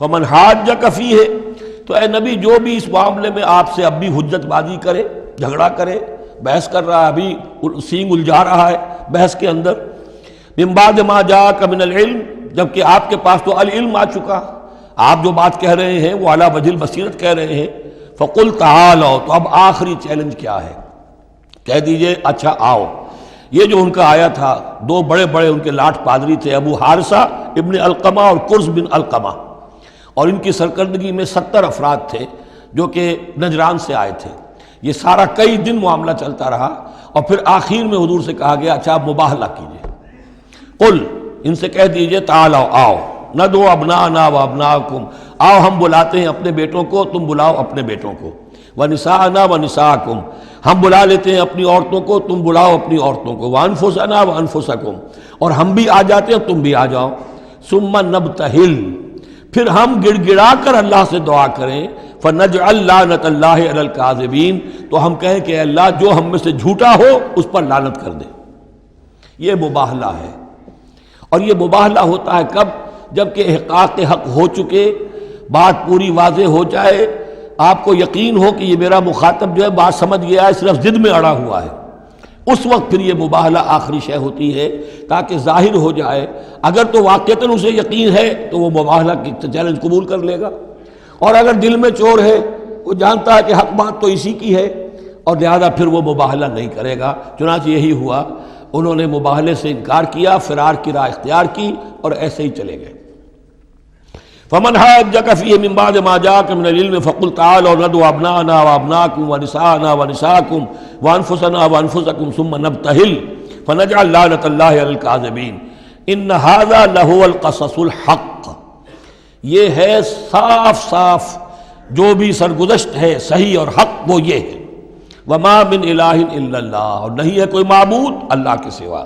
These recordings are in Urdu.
فمن حاجک فیہ، تو اے نبی جو بھی اس معاملے میں آپ سے اب بھی حجت بازی کرے، جھگڑا کرے، بحث کر رہا ہے، ابھی سینگ الجھا رہا ہے بحث کے اندر، من بعد ما جاءک من العلم، جبکہ آپ کے پاس تو العلم آ چکا، آپ جو بات کہہ رہے ہیں وہ علی وجہ البصیرت کہہ رہے ہیں، فقل تعالوا، تو اب آخری چیلنج کیا ہے، کہہ دیجئے اچھا آؤ۔ یہ جو ان کا آیا تھا، دو بڑے بڑے ان کے لاٹ پادری تھے، ابو حارثہ ابن علقمہ اور قرظ بن علقمہ، اور ان کی سرکردگی میں 70 افراد تھے جو کہ نجران سے آئے تھے۔ یہ سارا کئی دن معاملہ چلتا رہا، اور پھر آخر میں حضور سے کہا گیا اچھا آپ مباہلہ کیجئے، قل، ان سے کہہ دیجئے تعالوا، آؤ، ندعو ابناءنا و ابناءکم، آؤ ہم بلاتے ہیں اپنے بیٹوں کو، تم بلاؤ اپنے بیٹوں کو، ونساءنا و نساءکم، ہم بلا لیتے ہیں اپنی عورتوں کو، تم بلاؤ اپنی عورتوں کو، وانفسنا و انفسکم، اور ہم بھی آ جاتے ہیں تم بھی آ جاؤ، ثم نبتہل، پھر ہم گڑ گڑا کر اللہ سے دعا کریں، فنجعل لعنت اللہ علی الکاذبین، تو ہم کہیں کہ اے اللہ جو ہم میں سے جھوٹا ہو اس پر لعنت کر دے۔ یہ مباہلہ ہے، اور یہ مباہلہ ہوتا ہے کب؟ جب کہ احقاق حق ہو چکے، بات پوری واضح ہو جائے، آپ کو یقین ہو کہ یہ میرا مخاطب جو ہے بات سمجھ گیا ہے، صرف ضد میں اڑا ہوا ہے، اس وقت پھر یہ مباہلہ آخری شے ہوتی ہے، تاکہ ظاہر ہو جائے۔ اگر تو واقعتاً اسے یقین ہے تو وہ مباہلہ کی چیلنج قبول کر لے گا، اور اگر دل میں چور ہے، وہ جانتا ہے کہ حق بات تو اسی کی ہے، اور لہذا پھر وہ مباہلہ نہیں کرے گا۔ چنانچہ یہی ہوا، انہوں نے مباہلے سے انکار کیا، فرار کی راہ اختیار کی، اور ایسے ہی چلے گئے۔ فمن حاجک فیہ من بعد ما جاءک من العلم فقل تعالوا ندعو ابناءنا وابناءکم ونساءنا ونساءکم وانفسنا وانفسکم ثم نبتہل فنجعل لعنت اللہ علی الکاذبین ان ھذا لہو القصص الحق، یہ ہے صاف صاف جو بھی سرگزشت ہے صحیح اور حق، وہ یہ ہے، وما من الہ الا اللہ، اور نہیں ہے کوئی معبود اللہ کے سوا،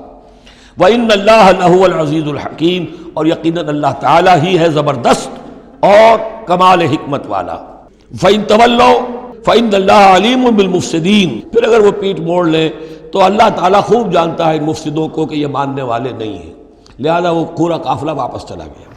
وَإِنَّ اللَّهَ لَهُوَ الْعَزِيزُ الْحَكِيمُ، اور یقیناً اللہ تعالیٰ ہی ہے زبردست اور کمال حکمت والا۔ فَإِن تَوَلَّوْا فَإِنَّ اللَّهَ عَلِيمٌ بِالْمُفْسِدِينَ، پھر اگر وہ پیٹ موڑ لیں تو اللہ تعالیٰ خوب جانتا ہے ان مفسدوں کو کہ یہ ماننے والے نہیں ہیں، لہذا وہ پورا قافلہ واپس چلا گیا۔